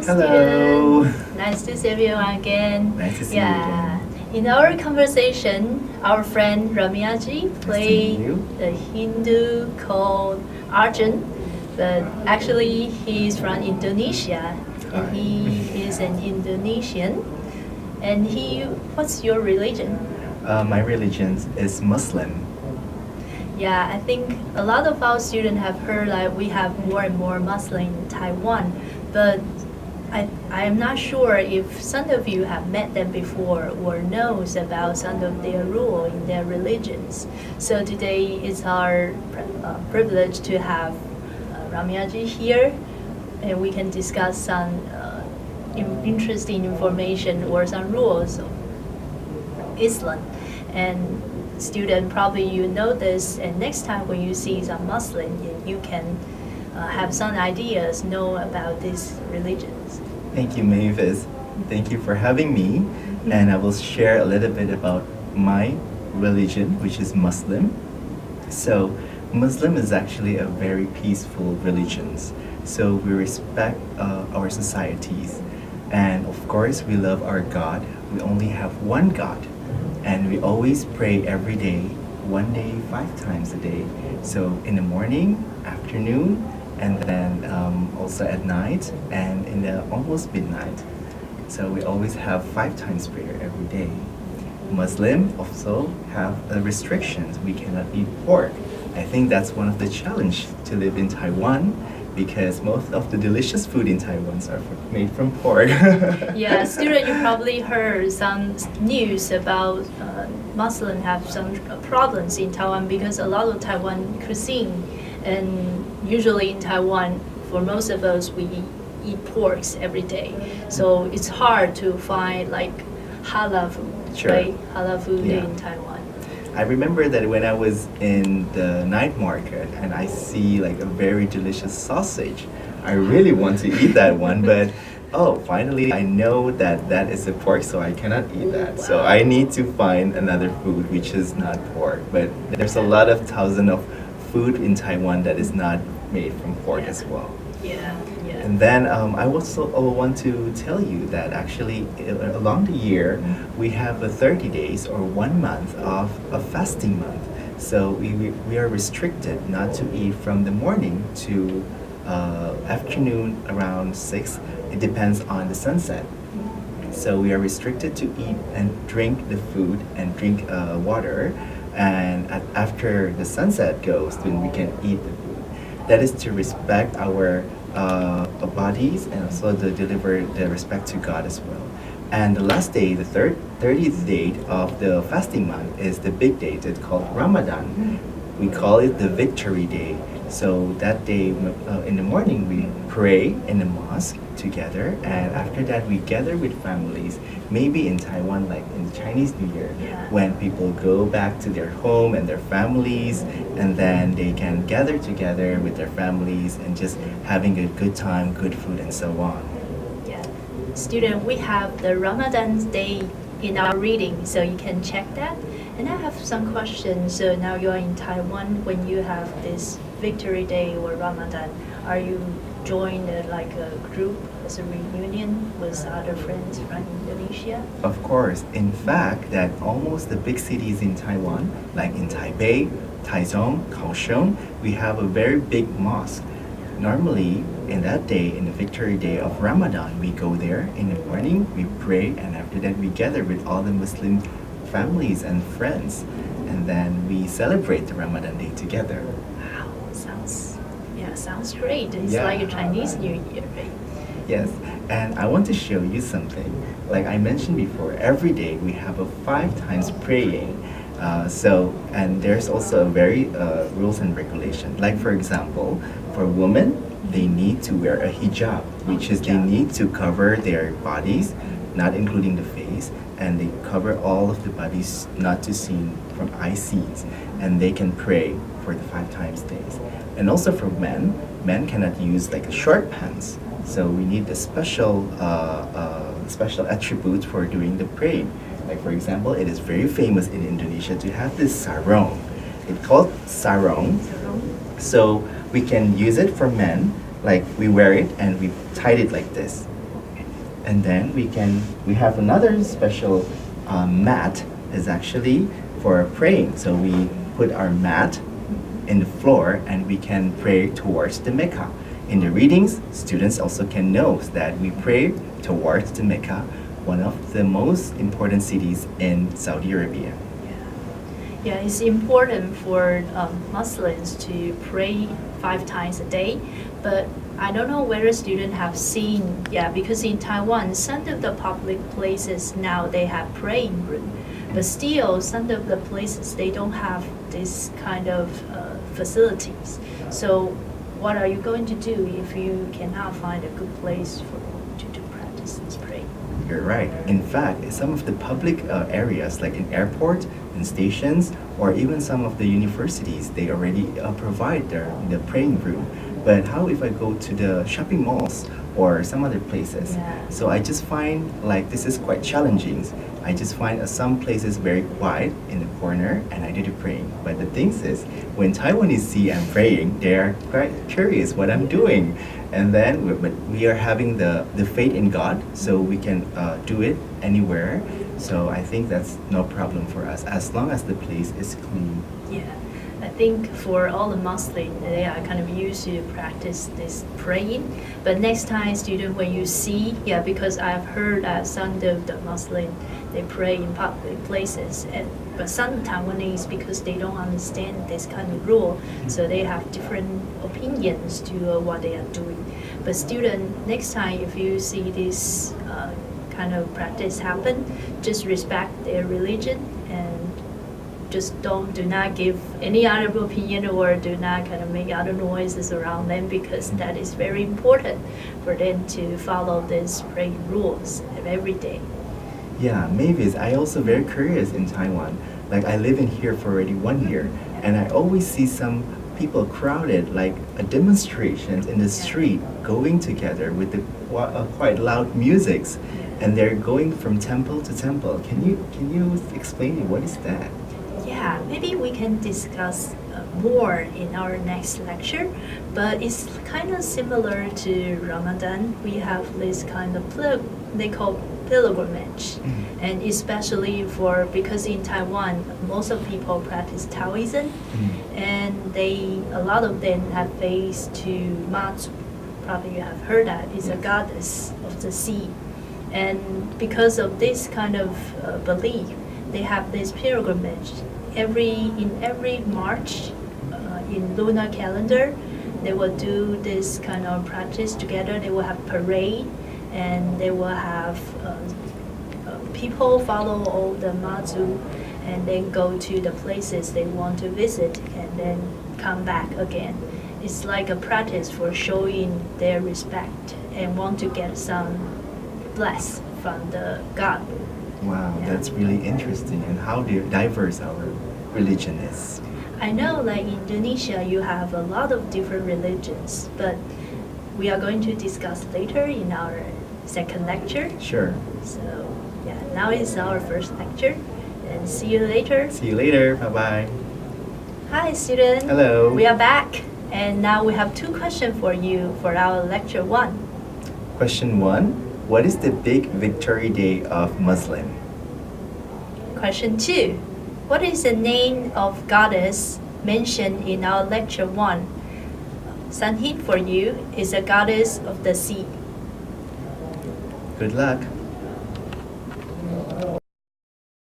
Hello. student. Nice to see you again. Nice to see you again. In our conversation, our friend Ramiaji played you. a Hindu called Arjun, but actually he's from Indonesia, Hi. and he is an Indonesian. And what's your religion? My religion is Muslim. Yeah, I think a lot of our students have heard like we have more and more Muslim in Taiwan, but I am not sure if some of you have met them before or knows about some of their rule in their religions. So today it's our privilege to have Ramiaji here, and we can discuss some interesting information or some rules of Islam. And student, probably you know this, and next time when you see some Muslim, you can have some ideas, know about these religions. Thank you, Mavis. Thank you for having me. And I will share a little bit about my religion, which is Muslim. So, Muslim is actually a very peaceful religion. So we respect our societies. And of course, we love our God. We only have one God. And we always pray every day, one day, 5 times a day. So in the morning, afternoon, and then also at night, and in the almost midnight. So we always have 5 times prayer every day. Muslim also have restrictions. We cannot eat pork. I think that's one of the challenge to live in Taiwan, because most of the delicious food in Taiwan are made from pork. Yeah, student, you probably heard some news about Muslim have some problems in Taiwan because a lot of Taiwan cuisine, and usually in Taiwan, for most of us, we eat porks every day. So it's hard to find like halal food, Sure. right? Halal food Yeah. in Taiwan. I remember that when I was in the night market and I see like a very delicious sausage, I really want to eat that one, but finally I know that that is a pork, so I cannot eat that. So I need to find another food which is not pork. But there's a lot of thousands of food in Taiwan that is not made from pork as well. Yeah, yeah. And then I also want to tell you that actually along the year we have a 30 days or 1 month of a fasting month. So we are restricted not to eat from the morning to afternoon around 6. It depends on the sunset. So we are restricted to eat and drink the food and drink water. And after the sunset goes, then we can eat the food. That is to respect our bodies and also to deliver the respect to God as well. And the last day, the 30th day of the fasting month is the big day. It's called Ramadan. We call it the victory day. So that day in the morning we pray in the mosque together, and after that we gather with families. Maybe in Taiwan, like in Chinese New Year, Yeah. when people go back to their home and their families, and then they can gather together with their families and just having a good time, good food, and so on. Yeah. Student, we have the Ramadan day in our reading, so you can check that. And I have some questions. So now you're in Taiwan, when you have this victory day or Ramadan, are you joined like a group as a reunion with other friends from Indonesia? Of course, in fact, that almost the big cities in Taiwan, like in Taipei, Taichung, Kaohsiung, we have a very big mosque. Normally, in that day, in the victory day of Ramadan, we go there in the morning, we pray, and after that we gather with all the Muslim families and friends, and then we celebrate the Ramadan day together. Wow, sounds great. It's Yeah. like a Chinese New Year, right? Yes, and I want to show you something. Like I mentioned before, every day we have a 5 times praying. And there's also a very rules and regulation. Like for example, for women, they need to wear a hijab, which is they need to cover their bodies, not including the face, and they cover all of the bodies not to see from eye seeds, and they can pray for the 5 times days. And also for men, men cannot use like short pants, so we need a special attribute for doing the praying. Like for example, it is very famous in Indonesia to have this sarong. It's called sarong. So we can use it for men, like we wear it and we tied it like this. And then we have another special mat is actually for praying. So we put our mat in the floor and we can pray towards the Mecca. In the readings, students also can know that we pray towards the Mecca, one of the most important cities in Saudi Arabia. Yeah, it's important for Muslims to pray 5 times a day, but I don't know whether students have seen, because in Taiwan, some of the public places now they have praying room, but still some of the places they don't have this kind of facilities. So what are you going to do if you cannot find a good place to practice this prayer? You're right. In fact, some of the public areas, like in airport and stations, or even some of the universities, they already provide the praying room. But how if I go to the shopping malls or some other places? Yeah. So I just find like this is quite challenging. I just find some places very quiet in the corner and I do the praying. But the thing is, when Taiwanese see I'm praying, they are quite curious what I'm doing. And then we are having the faith in God, so we can do it anywhere. So I think that's no problem for us as long as the place is clean. Yeah, I think for all the Muslims, they are kind of used to practice this praying. But next time, student, when you see, because I've heard that some of the Muslims, they pray in public places. But some Taiwanese, because they don't understand this kind of rule, so they have different opinions to what they are doing. But student, next time if you see this kind of practice happen, just respect their religion and just do not give any other opinion or do not kind of make other noises around them, because that is very important for them to follow these praying rules every day. Yeah, Mavis, I also very curious in Taiwan. Like I live in here for already 1 year, and I always see some people crowded, like a demonstrations in the street, going together with the quite loud musics, and they're going from temple to temple. Can you explain it? What is that? Yeah, maybe we can discuss more in our next lecture, but it's kind of similar to Ramadan. We have this kind of they call pilgrimage, and especially because in Taiwan most of people practice Taoism, and a lot of them have faith to Mazu. Probably you have heard that is a goddess of the sea, and because of this kind of belief, they have this pilgrimage in every March in lunar calendar. They will do this kind of practice together. They will have parade, and they will have people follow all the Mazu and then go to the places they want to visit and then come back again. It's like a practice for showing their respect and want to get some bless from the God. Wow, that's really interesting. And how diverse our religion is. I know, like in Indonesia, you have a lot of different religions, but we are going to discuss later in our second lecture. Sure. So, now is our first lecture, and see you later. See you later. Bye-bye. Hi, student. Hello. We are back, and now we have 2 questions for you for our lecture 1. Question 1. What is the big victory day of Muslim? Question 2. What is the name of goddess mentioned in our lecture 1? Some hint for you is a goddess of the sea. Good luck.